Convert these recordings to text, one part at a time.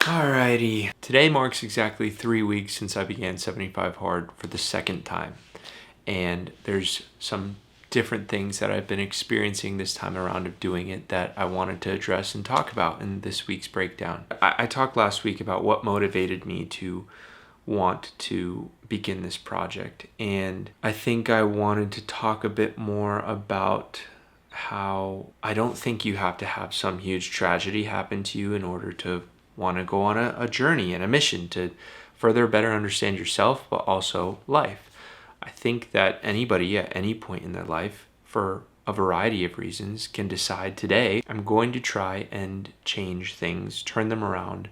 Alrighty, today marks exactly 3 weeks since I began 75 Hard for the second time. And there's some different things that I've been experiencing this time around of doing it that I wanted to address and talk about in this week's breakdown. I talked last week about what motivated me to want to begin this project. And I think I wanted to talk a bit more about how I don't think you have to have some huge tragedy happen to you in order to want to go on a journey and a mission to further better understand yourself, but also life. I think that anybody at any point in their life, for a variety of reasons, can decide today, I'm going to try and change things, turn them around,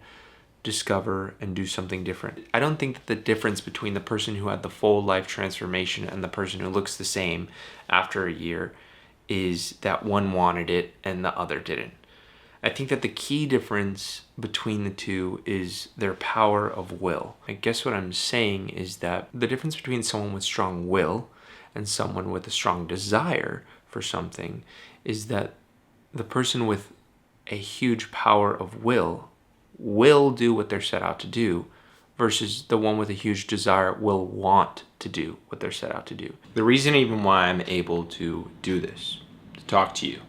discover and do something different. I don't think that the difference between the person who had the full life transformation and the person who looks the same after a year is that one wanted it and the other didn't. I think that the key difference between the two is their power of will. I guess what I'm saying is that the difference between someone with strong will and someone with a strong desire for something is that the person with a huge power of will do what they're set out to do, versus the one with a huge desire will want to do what they're set out to do. The reason even why I'm able to do this, to talk to you,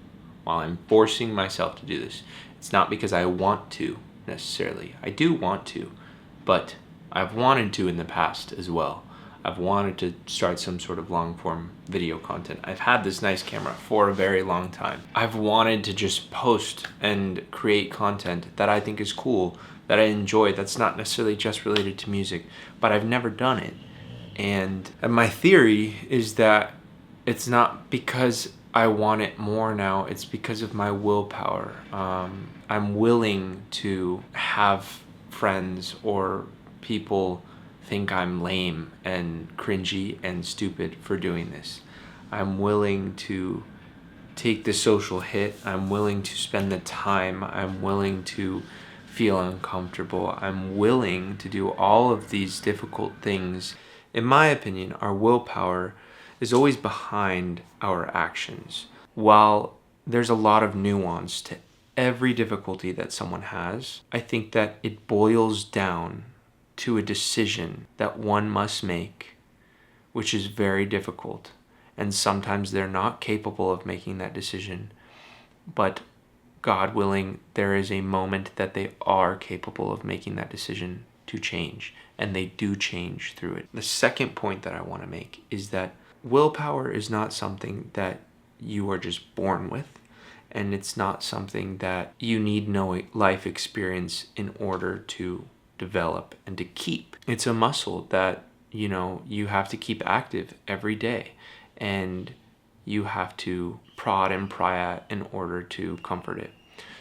while I'm forcing myself to do this, it's not because I want to necessarily. I do want to, but I've wanted to in the past as well. I've wanted to start some sort of long form video content. I've had this nice camera for a very long time. I've wanted to just post and create content that I think is cool, that I enjoy, that's not necessarily just related to music, but I've never done it. And my theory is that it's not because I want it more now, it's because of my willpower. I'm willing to have friends or people think I'm lame and cringy and stupid for doing this. I'm willing to take the social hit. I'm willing to spend the time. I'm willing to feel uncomfortable. I'm willing to do all of these difficult things. In my opinion, our willpower is always behind our actions. While there's a lot of nuance to every difficulty that someone has, I think that it boils down to a decision that one must make, which is very difficult. And sometimes they're not capable of making that decision, but God willing, there is a moment that they are capable of making that decision to change, and they do change through it. The second point that I want to make is that willpower is not something that you are just born with, and it's not something that you need no life experience in order to develop and to keep. It's a muscle that, you have to keep active every day, and you have to prod and pry at in order to comfort it.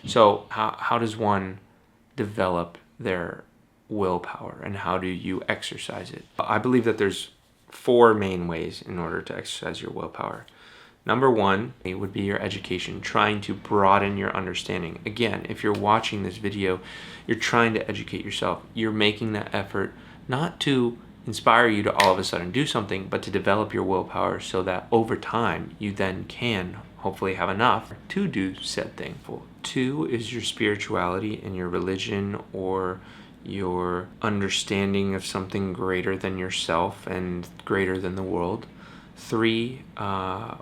So how does one develop their willpower, and how do you exercise it? I believe that there's 4 main ways in order to exercise your willpower. Number 1 would be your education, trying to broaden your understanding. Again, if you're watching this video, you're trying to educate yourself. You're making that effort not to inspire you to all of a sudden do something, but to develop your willpower so that over time you then can hopefully have enough to do said thing. 2 is your spirituality and your religion, or your understanding of something greater than yourself and greater than the world. 3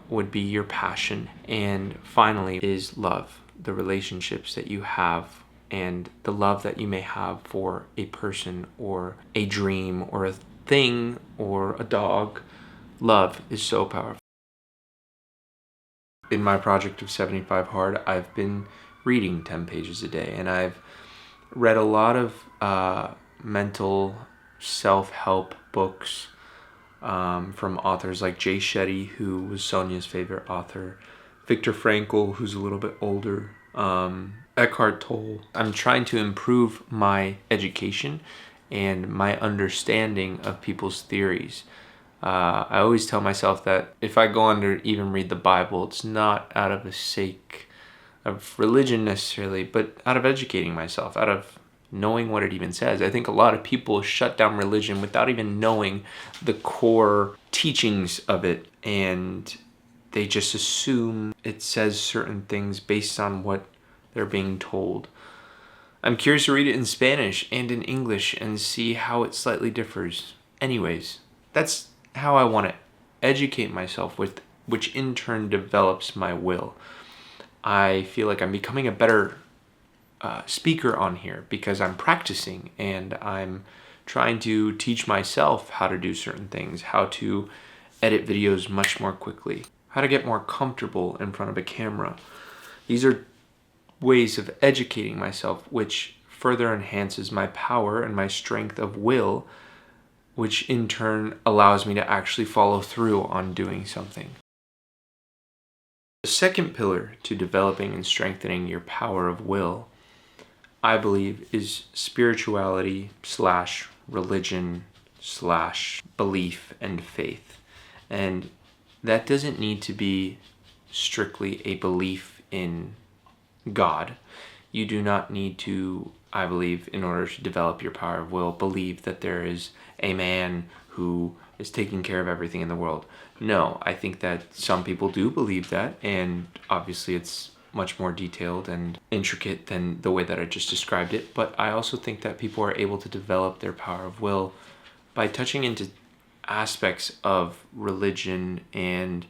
would be your passion. And finally is love, the relationships that you have and the love that you may have for a person or a dream or a thing or a dog. Love is so powerful. In my project of 75 Hard, I've been reading 10 pages a day, and I've read a lot of mental self-help books from authors like Jay Shetty, who was Sonia's favorite author, Viktor Frankl, who's a little bit older, Eckhart Tolle. I'm trying to improve my education and my understanding of people's theories. I always tell myself that if I go on to even read the Bible, it's not out of the sake of religion necessarily, but out of educating myself, out of knowing what it even says. I think a lot of people shut down religion without even knowing the core teachings of it, and they just assume it says certain things based on what they're being told. I'm curious to read it in Spanish and in English and see how it slightly differs. Anyways, that's how I want to educate myself, which in turn develops my will. I feel like I'm becoming a better speaker on here because I'm practicing and I'm trying to teach myself how to do certain things, how to edit videos much more quickly, how to get more comfortable in front of a camera. These are ways of educating myself, which further enhances my power and my strength of will, which in turn allows me to actually follow through on doing something. The second pillar to developing and strengthening your power of will, I believe, is spirituality / religion / belief and faith. And that doesn't need to be strictly a belief in God. You do not need to, I believe, in order to develop your power of will, believe that there is a man who is taking care of everything in the world. No, I think that some people do believe that, and obviously it's much more detailed and intricate than the way that I just described it. But I also think that people are able to develop their power of will by touching into aspects of religion and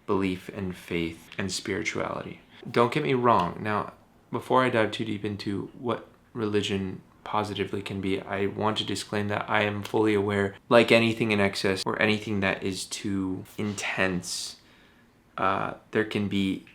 belief and faith and spirituality. Don't get me wrong. Now, before I dive too deep into what religion positively can be, I want to disclaim that I am fully aware, like anything in excess or anything that is too intense, there can be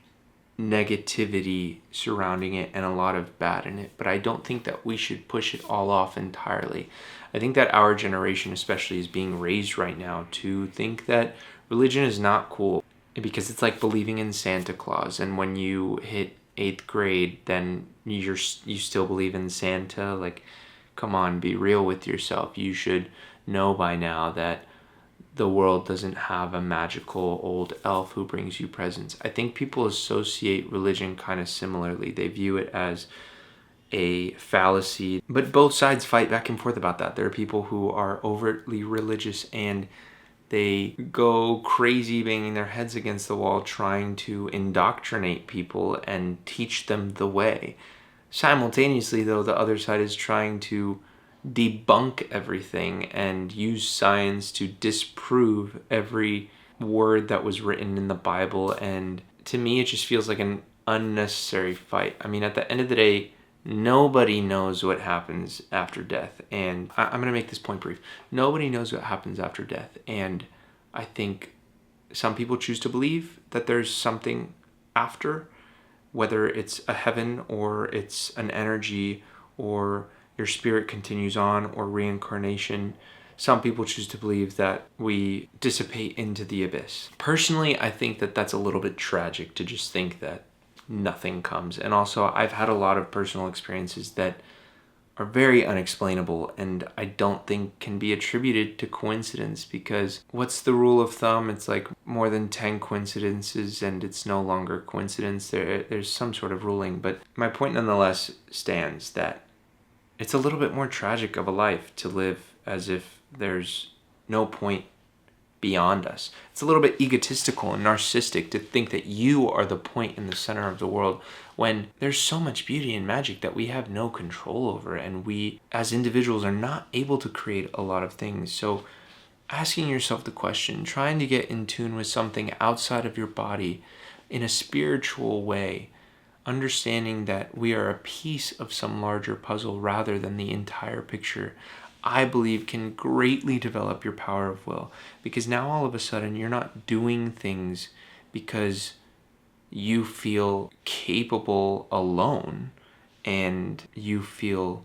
negativity surrounding it and a lot of bad in it. But I don't think that we should push it all off entirely. I think that our generation especially is being raised right now to think that religion is not cool because it's like believing in Santa Claus, and when you hit 8th grade then you still believe in Santa. Like, come on, be real with yourself. You should know by now that the world doesn't have a magical old elf who brings you presents. I think people associate religion kind of similarly. They view it as a fallacy, but both sides fight back and forth about that. There are people who are overtly religious and they go crazy banging their heads against the wall trying to indoctrinate people and teach them the way. Simultaneously, though, the other side is trying to debunk everything and use science to disprove every word that was written in the Bible. And to me, it just feels like an unnecessary fight. I mean, at the end of the day, nobody knows what happens after death. And I'm going to make this point brief. Nobody knows what happens after death. And I think some people choose to believe that there's something after, whether it's a heaven or it's an energy or your spirit continues on or reincarnation. Some people choose to believe that we dissipate into the abyss. Personally, I think that that's a little bit tragic to just think that nothing comes. And also, I've had a lot of personal experiences that are very unexplainable and I don't think can be attributed to coincidence, because what's the rule of thumb? It's like more than 10 coincidences and it's no longer coincidence. There's some sort of ruling, but my point nonetheless stands that it's a little bit more tragic of a life to live as if there's no point beyond us. It's a little bit egotistical and narcissistic to think that you are the point in the center of the world when there's so much beauty and magic that we have no control over, and we as individuals are not able to create a lot of things. So asking yourself the question, trying to get in tune with something outside of your body in a spiritual way, understanding that we are a piece of some larger puzzle rather than the entire picture, I believe can greatly develop your power of will. Because now all of a sudden you're not doing things because you feel capable alone and you feel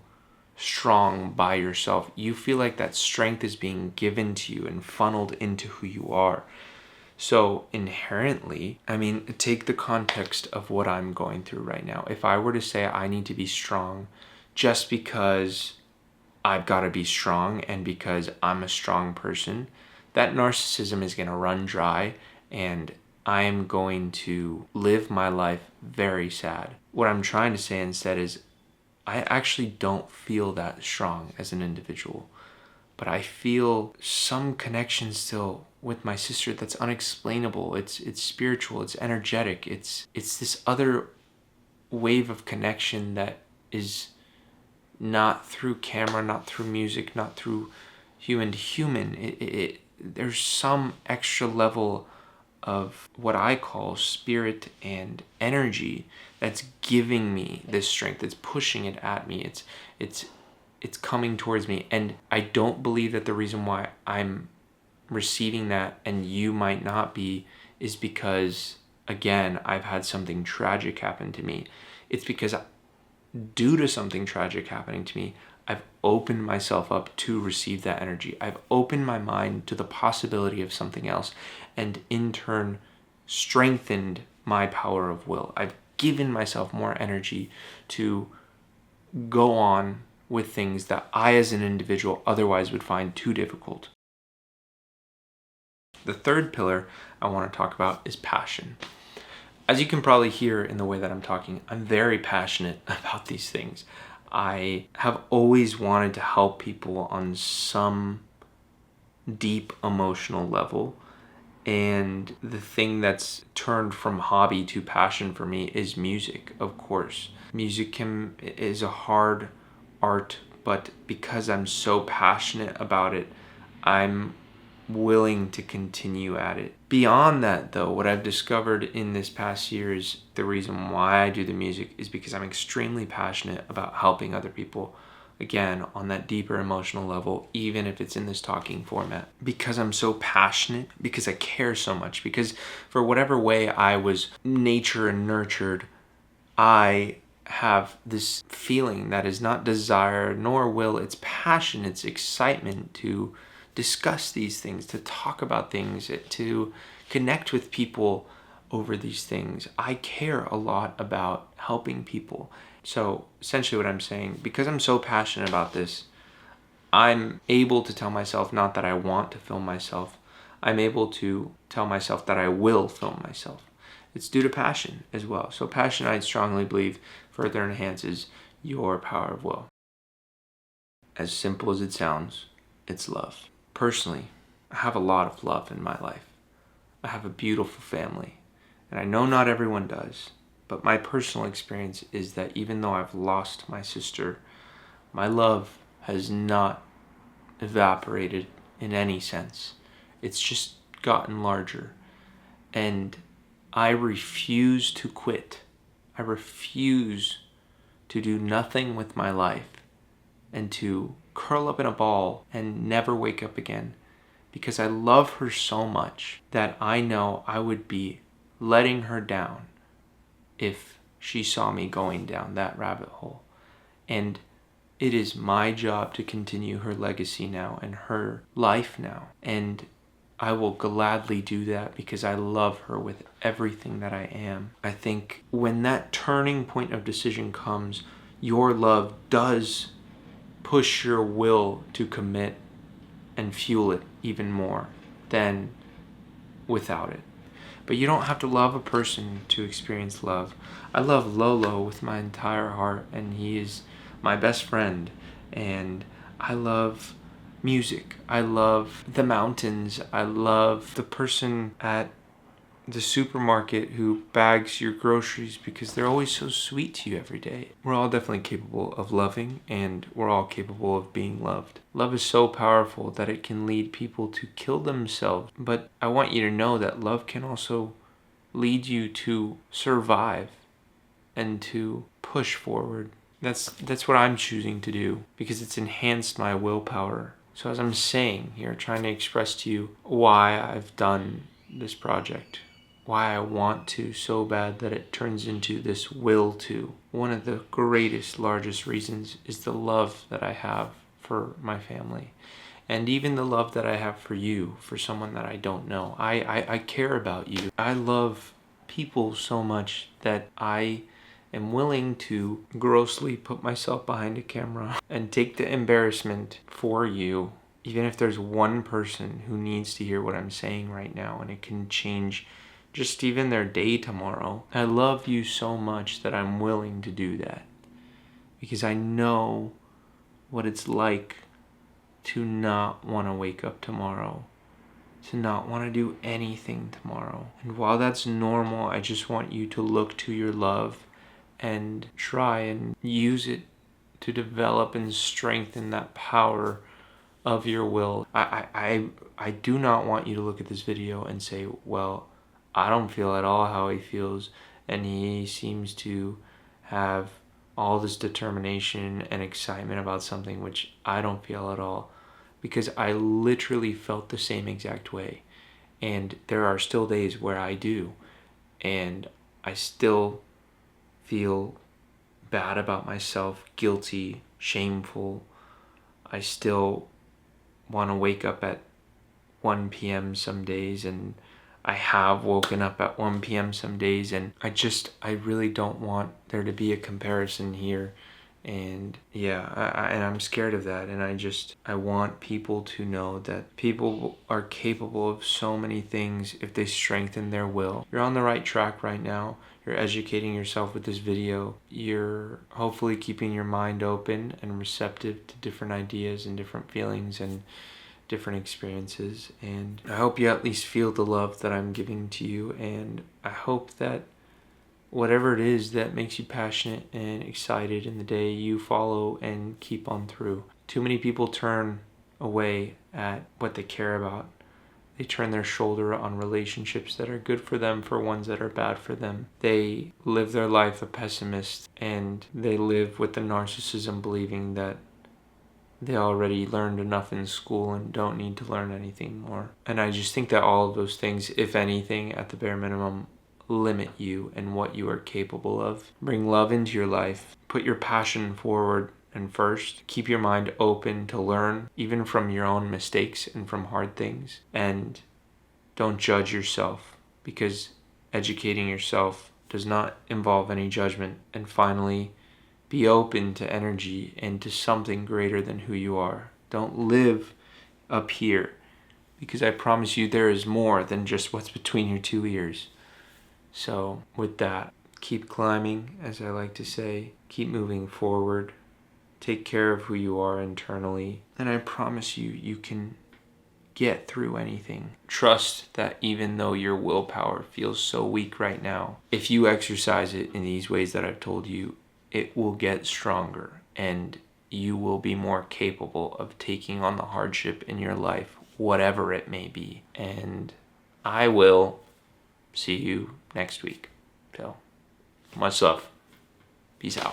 strong by yourself. You feel like that strength is being given to you and funneled into who you are. So inherently, I mean, take the context of what I'm going through right now. If I were to say I need to be strong just because I've got to be strong and because I'm a strong person, that narcissism is going to run dry and I am going to live my life very sad. What I'm trying to say instead is I actually don't feel that strong as an individual, but I feel some connection still with my sister that's unexplainable. It's spiritual, it's energetic, it's this other wave of connection that is not through camera, not through music, not through human to human. There's some extra level of what I call spirit and energy that's giving me this strength. It's pushing it at me. It's coming towards me. And I don't believe that the reason why I'm receiving that and you might not be is because, again, I've had something tragic happen to me. It's because due to something tragic happening to me, I've opened myself up to receive that energy. I've opened my mind to the possibility of something else, and in turn strengthened my power of will. I've given myself more energy to go on with things that I as an individual otherwise would find too difficult. The third pillar I want to talk about is passion. As you can probably hear in the way that I'm talking, I'm very passionate about these things. I have always wanted to help people on some deep emotional level. And the thing that's turned from hobby to passion for me is music, of course. Music is a hard art, but because I'm so passionate about it, I'm willing to continue at it. Beyond that, though, what I've discovered in this past year is the reason why I do the music is because I'm extremely passionate about helping other people, again, on that deeper emotional level, even if it's in this talking format. Because I'm so passionate, because I care so much, because for whatever way I was nature and nurtured, I have this feeling that is not desire nor will, it's passion, it's excitement to discuss these things, to talk about things, to connect with people over these things. I care a lot about helping people. So essentially what I'm saying, because I'm so passionate about this, I'm able to tell myself not that I want to film myself. I'm able to tell myself that I will film myself. It's due to passion as well. So passion, I strongly believe, further enhances your power of will. As simple as it sounds, it's love. Personally, I have a lot of love in my life. I have a beautiful family, and I know not everyone does, but my personal experience is that even though I've lost my sister, my love has not evaporated in any sense. It's just gotten larger, and I refuse to quit. I refuse to do nothing with my life and to curl up in a ball and never wake up again, because I love her so much that I know I would be letting her down if she saw me going down that rabbit hole. And it is my job to continue her legacy now and her life now. And I will gladly do that because I love her with everything that I am. I think when that turning point of decision comes, your love does push your will to commit and fuel it even more than without it. But you don't have to love a person to experience love. I love Lolo with my entire heart, and he is my best friend. And I love music. I love the mountains. I love the person at the supermarket who bags your groceries because they're always so sweet to you every day. We're all definitely capable of loving, and we're all capable of being loved. Love is so powerful that it can lead people to kill themselves. But I want you to know that love can also lead you to survive and to push forward. That's what I'm choosing to do because it's enhanced my willpower. So as I'm saying here, trying to express to you why I've done this project, why I want to so bad that it turns into this will to. One of the greatest, largest reasons is the love that I have for my family. And even the love that I have for you, for someone that I don't know. I care about you. I love people so much that I am willing to grossly put myself behind a camera and take the embarrassment for you, even if there's one person who needs to hear what I'm saying right now and it can change just even their day tomorrow. I love you so much that I'm willing to do that because I know what it's like to not want to wake up tomorrow, to not want to do anything tomorrow. And while that's normal, I just want you to look to your love and try and use it to develop and strengthen that power of your will. I do not want you to look at this video and say, well, I don't feel at all how he feels, and he seems to have all this determination and excitement about something which I don't feel at all, because I literally felt the same exact way. And there are still days where I do, and I still feel bad about myself, guilty, shameful. I still want to wake up at 1 p.m. some days, and I have woken up at 1 p.m. some days, and I really don't want there to be a comparison here. And yeah, and I'm scared of that. And I want people to know that people are capable of so many things if they strengthen their will. You're on the right track right now. You're educating yourself with this video. You're hopefully keeping your mind open and receptive to different ideas and different feelings and different experiences. And I hope you at least feel the love that I'm giving to you. And I hope that whatever it is that makes you passionate and excited in the day, you follow and keep on through. Too many people turn away at what they care about. They turn their shoulder on relationships that are good for them for ones that are bad for them. They live their life a pessimist, and they live with the narcissism believing that they already learned enough in school and don't need to learn anything more. And I just think that all of those things, if anything, at the bare minimum, limit you and what you are capable of. Bring love into your life. Put your passion forward and first. Keep your mind open to learn, even from your own mistakes and from hard things. And don't judge yourself, because educating yourself does not involve any judgment. And finally, be open to energy and to something greater than who you are. Don't live up here, because I promise you there is more than just what's between your two ears. So with that, keep climbing, as I like to say. Keep moving forward. Take care of who you are internally. And I promise you, you can get through anything. Trust that even though your willpower feels so weak right now, if you exercise it in these ways that I've told you, it will get stronger, and you will be more capable of taking on the hardship in your life, whatever it may be. And I will see you next week. So, much love. Peace out.